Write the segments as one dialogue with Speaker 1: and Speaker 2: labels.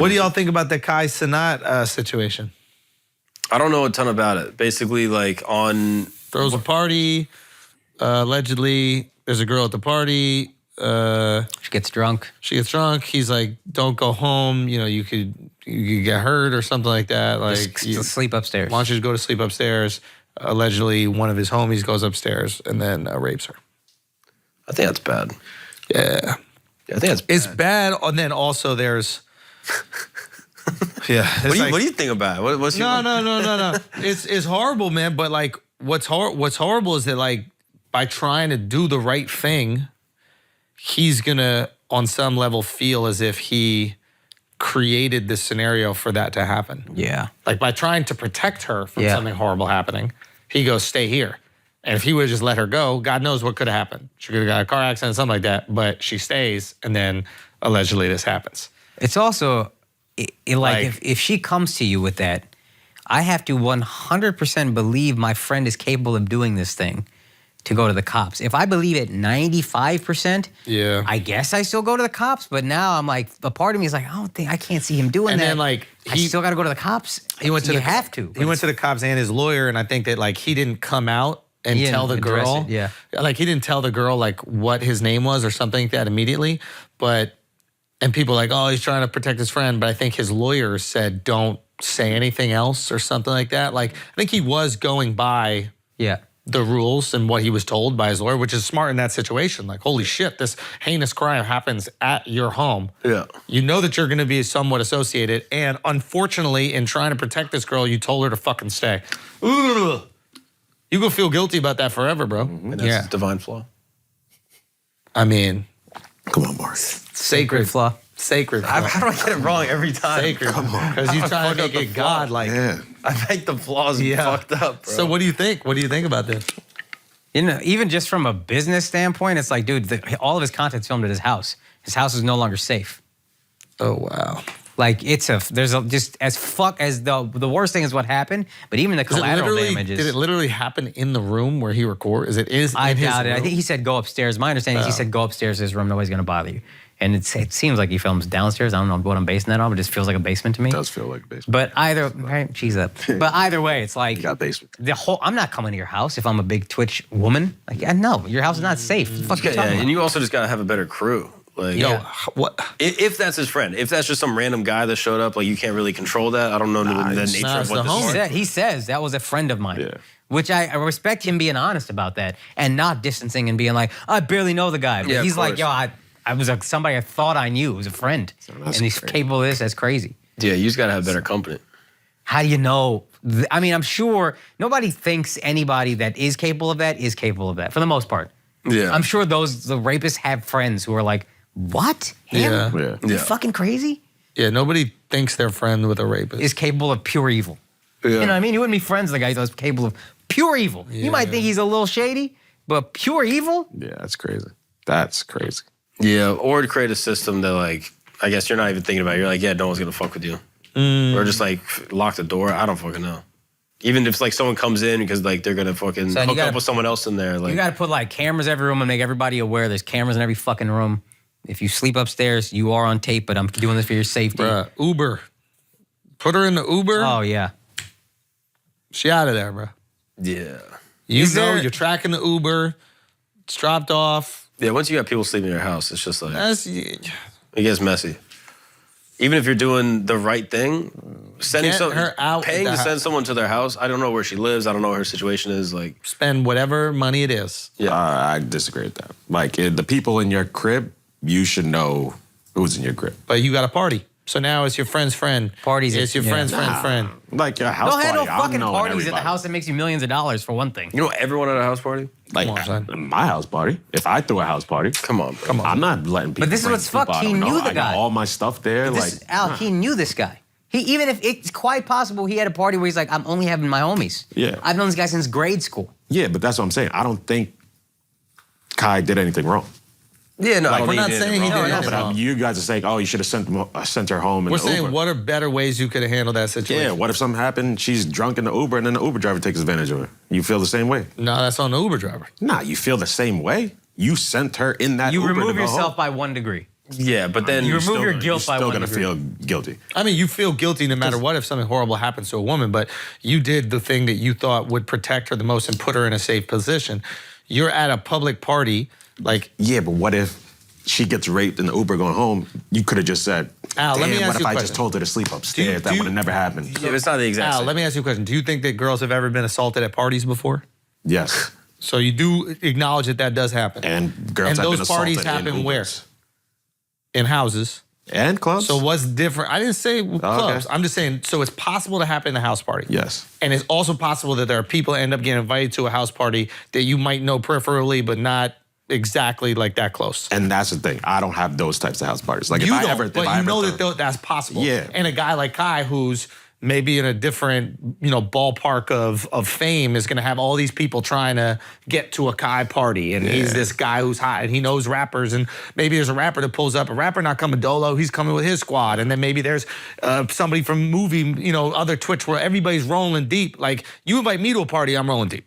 Speaker 1: What do y'all think about the Kai Cenat situation?
Speaker 2: I don't know a ton about it. Basically, like on...
Speaker 1: Throws a party. Allegedly, there's a girl at the party.
Speaker 3: She gets drunk.
Speaker 1: He's like, don't go home. You know, you could get hurt or something like that. Like,
Speaker 3: sleep upstairs.
Speaker 1: Why don't you just go to sleep upstairs? Allegedly, one of his homies goes upstairs and then rapes her.
Speaker 2: I think that's bad.
Speaker 1: Yeah.
Speaker 2: I think that's bad.
Speaker 1: It's bad. And then also there's... Yeah.
Speaker 2: What do you think about it? What's
Speaker 1: No. It's horrible, man. But like, what's horrible is that like by trying to do the right thing, he's gonna on some level feel as if he created this scenario for that to happen.
Speaker 3: Yeah.
Speaker 1: Like by trying to protect her from something horrible happening, he goes, stay here. And if he would have just let her go, God knows what could have happened. She could have got a car accident, something like that. But she stays, and then allegedly this happens.
Speaker 3: It's also like if she comes to you with that, I have to 100% believe my friend is capable of doing this thing to go to the cops. If I believe it 95%, I guess I still go to the cops. But now I'm like, a part of me is like, I can't see him doing that.
Speaker 1: And then like,
Speaker 3: I still got to go to the cops.
Speaker 1: He went to
Speaker 3: have to.
Speaker 1: He went to the cops and his lawyer, and I think that like he didn't come out and tell the girl. Like he didn't tell the girl like what his name was or something like that immediately. And people are like, oh, he's trying to protect his friend. But I think his lawyer said, don't say anything else or something like that. Like, I think he was going by the rules and what he was told by his lawyer, which is smart in that situation. Like, holy shit, this heinous crime happens at your home.
Speaker 2: Yeah.
Speaker 1: You know that you're going to be somewhat associated. And unfortunately, in trying to protect this girl, you told her to fucking stay. Ugh. You gonna feel guilty about that forever, bro.
Speaker 2: And that's a divine flaw.
Speaker 1: I mean...
Speaker 4: Come on, Mark.
Speaker 1: Sacred flaw. Sacred flaw.
Speaker 2: How do I get it wrong every time?
Speaker 1: Sacred.
Speaker 4: Come on.
Speaker 1: Because you try to make it God like.
Speaker 4: Yeah.
Speaker 2: I make the flaws fucked up, bro.
Speaker 1: So what do you think? What do you think about this?
Speaker 3: You know, even just from a business standpoint, it's like, dude, all of his content's filmed at his house. His house is no longer safe.
Speaker 1: Oh, wow.
Speaker 3: Like, just as fuck as the worst thing is what happened, but even the collateral damages.
Speaker 1: Did it literally happen in the room where he recorded?
Speaker 3: I doubt it. I think he said go upstairs. My understanding is he said go upstairs to his room. Nobody's gonna bother you. And it seems like he films downstairs. I don't know what I'm basing that on, but it just feels like a basement to me.
Speaker 4: It does feel like a basement.
Speaker 3: But but either way, it's like
Speaker 4: you got a basement.
Speaker 3: I'm not coming to your house if I'm a big Twitch woman. Like, no, your house is not safe. What the fuck you talking about?
Speaker 2: And you also just gotta have a better crew. Like,
Speaker 1: what?
Speaker 2: If that's his friend, if that's just some random guy that showed up, like you can't really control that. I don't know the nature of what this is.
Speaker 3: He says that was a friend of mine, which I respect him being honest about that and not distancing and being like, I barely know the guy. But he's like, yo, I was somebody I thought I knew. It was a friend, and he's capable of this. That's crazy.
Speaker 2: Yeah, you just gotta have better company.
Speaker 3: How do you know? I mean, I'm sure nobody thinks anybody that is capable of that is capable of that for the most part.
Speaker 2: Yeah,
Speaker 3: I'm sure the rapists have friends who are like, what? Him?
Speaker 4: Yeah.
Speaker 3: You fucking crazy?
Speaker 1: Yeah, nobody thinks their friend with a rapist
Speaker 3: is capable of pure evil.
Speaker 2: Yeah.
Speaker 3: You know what I mean? You wouldn't be friends with a guy that's capable of pure evil.
Speaker 1: Yeah.
Speaker 3: You might think he's a little shady, but pure evil?
Speaker 4: Yeah, that's crazy. That's crazy.
Speaker 2: Yeah, or to create a system that, like, I guess you're not even thinking about it. You're like, yeah, no one's gonna fuck with you. Or just, like, lock the door. I don't fucking know. Even if, like, someone comes in because, like, they're gonna fucking hook up with someone else in there. Like,
Speaker 3: you gotta put, like, cameras every room and make everybody aware there's cameras in every fucking room. If you sleep upstairs, you are on tape, but I'm doing this for your safety.
Speaker 1: Bruh, Uber. Put her in the Uber.
Speaker 3: Oh, yeah.
Speaker 1: She out of there, bro.
Speaker 2: Yeah.
Speaker 1: You're tracking the Uber. It's dropped off.
Speaker 2: Yeah, once you got people sleeping in your house, it's just like, it gets messy. Even if you're doing the right thing, paying to send someone to their house, I don't know where she lives. I don't know what her situation is. Like,
Speaker 1: spend whatever money it is.
Speaker 4: Yeah, I disagree with that. Like, the people in your crib, you should know who's in your crib.
Speaker 1: But you got a party. So now it's your friend's friend.
Speaker 3: It's
Speaker 1: your friend's friend.
Speaker 4: Like your house
Speaker 3: party.
Speaker 4: Don't
Speaker 3: have no fucking parties at the house that makes you millions of dollars for one thing.
Speaker 2: You know everyone at a house party?
Speaker 4: Like my house party. If I threw a house party.
Speaker 2: Come on.
Speaker 4: I'm not letting people.
Speaker 3: But this is what's fucked. He knew the guy.
Speaker 4: I got all my stuff there.
Speaker 3: He knew this guy. Even if it's quite possible he had a party where he's like, I'm only having my homies.
Speaker 4: Yeah.
Speaker 3: I've known this guy since grade school.
Speaker 4: Yeah, but that's what I'm saying. I don't think Kai did anything wrong.
Speaker 2: Yeah, no,
Speaker 1: we're not saying he did anything wrong.
Speaker 4: You guys are saying, oh, you should have sent her home in
Speaker 1: We're
Speaker 4: the
Speaker 1: saying,
Speaker 4: Uber.
Speaker 1: what are better ways you could have handled that situation?
Speaker 4: Yeah, what if something happened, she's drunk in the Uber, and then the Uber driver takes advantage of her? You feel the same way?
Speaker 1: No, that's on the Uber driver.
Speaker 4: Nah, you feel the same way? You sent her in that Uber
Speaker 3: You remove
Speaker 4: to go
Speaker 3: yourself
Speaker 4: home.
Speaker 3: by 1 degree.
Speaker 2: Yeah, but then
Speaker 3: you remove your guilt by
Speaker 4: still
Speaker 3: 1
Speaker 4: gonna
Speaker 3: degree.
Speaker 4: feel guilty.
Speaker 1: I mean, you feel guilty no matter what if something horrible happens to a woman, but you did the thing that you thought would protect her the most and put her in a safe position. You're at a public party, like...
Speaker 4: Yeah, but what if she gets raped in the Uber going home? You could have just said,
Speaker 1: Al, let me ask
Speaker 4: what
Speaker 1: you
Speaker 4: if
Speaker 1: a
Speaker 4: I
Speaker 1: question.
Speaker 4: just told her to sleep upstairs? That would have never happened.
Speaker 2: Yeah, it's not the exact
Speaker 1: Al,
Speaker 2: same.
Speaker 1: let me ask you a question. Do you think that girls have ever been assaulted at parties before?
Speaker 4: Yes.
Speaker 1: So you do acknowledge that that does happen.
Speaker 4: And girls
Speaker 1: and
Speaker 4: have been
Speaker 1: those parties
Speaker 4: assaulted in
Speaker 1: happen where?
Speaker 4: Ubers.
Speaker 1: In houses.
Speaker 4: And clubs.
Speaker 1: So what's different? I didn't say clubs.
Speaker 4: Okay.
Speaker 1: I'm just saying, so it's possible to happen in a house party.
Speaker 4: Yes.
Speaker 1: And it's also possible that there are people that end up getting invited to a house party that you might know peripherally, but not exactly like that close.
Speaker 4: And that's the thing. I don't have those types of house parties. Like
Speaker 1: You
Speaker 4: if
Speaker 1: don't,
Speaker 4: I ever,
Speaker 1: but you know that that's possible.
Speaker 4: Yeah.
Speaker 1: And a guy like Kai, who's maybe in a different, ballpark of fame, is going to have all these people trying to get to a Kai party, and he's this guy who's hot, and he knows rappers, and maybe there's a rapper that pulls up. A rapper not coming dolo, he's coming with his squad, and then maybe there's somebody from movie, other Twitch where everybody's rolling deep. Like you invite me to a party, I'm rolling deep.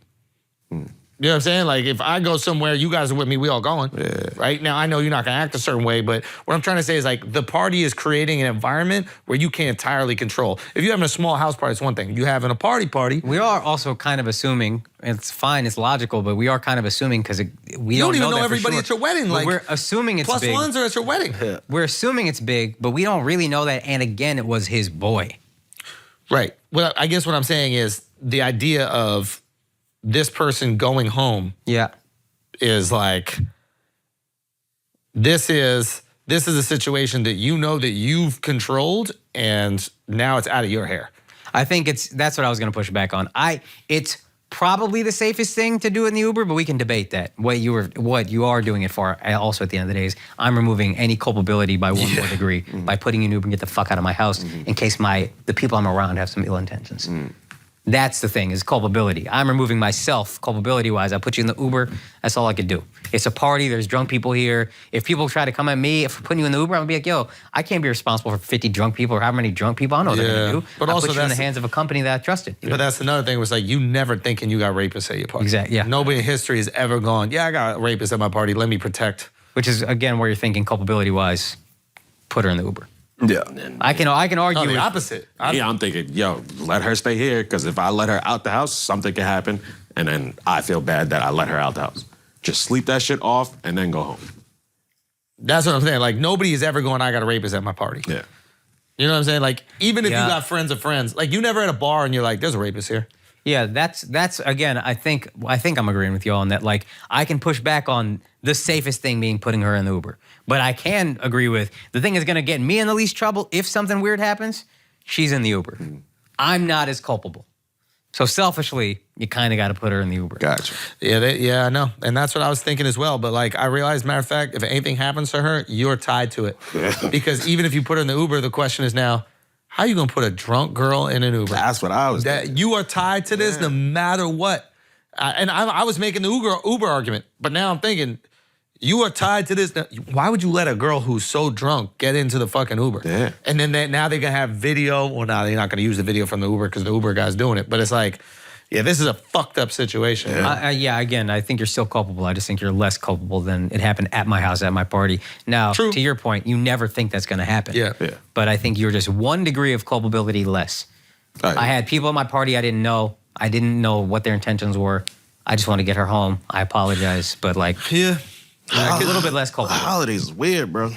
Speaker 1: You know what I'm saying? Like, if I go somewhere, you guys are with me, we all going. Yeah. Right? Now, I know you're not going to act a certain way, but what I'm trying to say is, like, the party is creating an environment where you can't entirely control. If you're having a small house party, it's one thing. You having a party.
Speaker 3: We are also kind of assuming, it's fine, it's logical, but we are kind of assuming because we
Speaker 1: you
Speaker 3: don't
Speaker 1: even
Speaker 3: know that
Speaker 1: everybody
Speaker 3: for sure.
Speaker 1: at your wedding.
Speaker 3: But
Speaker 1: Like,
Speaker 3: we're assuming it's
Speaker 1: plus
Speaker 3: big.
Speaker 1: ones are at your wedding.
Speaker 3: We're assuming it's big, but we don't really know that. And again, it was his boy.
Speaker 1: Right. Well, I guess what I'm saying is the idea of this person going home is like, this is a situation that you know that you've controlled, and now it's out of your hair.
Speaker 3: I think that's what I was going to push back on. It's probably the safest thing to do in the Uber, but we can debate that. What you are doing it for, also at the end of the day, is I'm removing any culpability by one more degree by putting you in Uber and get the fuck out of my house in case the people I'm around have some ill intentions. That's the thing, is culpability. I'm removing myself culpability-wise. I put you in the Uber, that's all I could do. It's a party, there's drunk people here. If people try to come at me for putting you in the Uber, I'm gonna be like, yo, I can't be responsible for 50 drunk people or how many drunk people. I don't know what they're gonna do.
Speaker 1: But
Speaker 3: I
Speaker 1: also
Speaker 3: put you in the hands of a company that I trusted.
Speaker 1: But that's another thing, was like, you never thinking you got rapists at your party.
Speaker 3: Exactly, yeah.
Speaker 1: Nobody in history has ever gone, yeah, I got rapists at my party, let me protect.
Speaker 3: Which is, again, where you're thinking culpability-wise, put her in the Uber.
Speaker 2: Yeah.
Speaker 3: I can argue
Speaker 1: the opposite.
Speaker 4: I'm thinking, yo, let her stay here, because if I let her out the house, something can happen, and then I feel bad that I let her out the house. Just sleep that shit off and then go home.
Speaker 1: That's what I'm saying. Like, nobody is ever going, I got a rapist at my party.
Speaker 4: Yeah.
Speaker 1: You know what I'm saying? Like, even if you got friends of friends, like, you never at a bar and you're like, there's a rapist here.
Speaker 3: Yeah, that's again, I think I'm agreeing with you all on that. Like, I can push back on the safest thing being putting her in the Uber. But I can agree with the thing is going to get me in the least trouble if something weird happens, she's in the Uber. I'm not as culpable. So selfishly, you kind of got to put her in the Uber.
Speaker 4: Gotcha.
Speaker 1: Yeah, I know. And that's what I was thinking as well. But like, I realized, matter of fact, if anything happens to her, you're tied to it. Because even if you put her in the Uber, the question is now, how are you going to put a drunk girl in an Uber?
Speaker 4: That's what I was thinking.
Speaker 1: You are tied to this no matter what. And I was making the Uber argument, but now I'm thinking, you are tied to this. Why would you let a girl who's so drunk get into the fucking Uber?
Speaker 4: Yeah.
Speaker 1: And then now they're going to have video. Well, now they're not going to use the video from the Uber because the Uber guy's doing it. But it's like, yeah, this is a fucked up situation.
Speaker 3: Yeah, again, I think you're still culpable. I just think you're less culpable than it happened at my house, at my party. Now, to your point, you never think that's going to happen.
Speaker 1: Yeah.
Speaker 3: But I think you're just one degree of culpability less.
Speaker 4: Right.
Speaker 3: I had people at my party I didn't know. I didn't know what their intentions were. I just want to get her home. I apologize. But like,
Speaker 1: Yeah.
Speaker 3: a little bit less culpable.
Speaker 4: Holidays is weird, bro.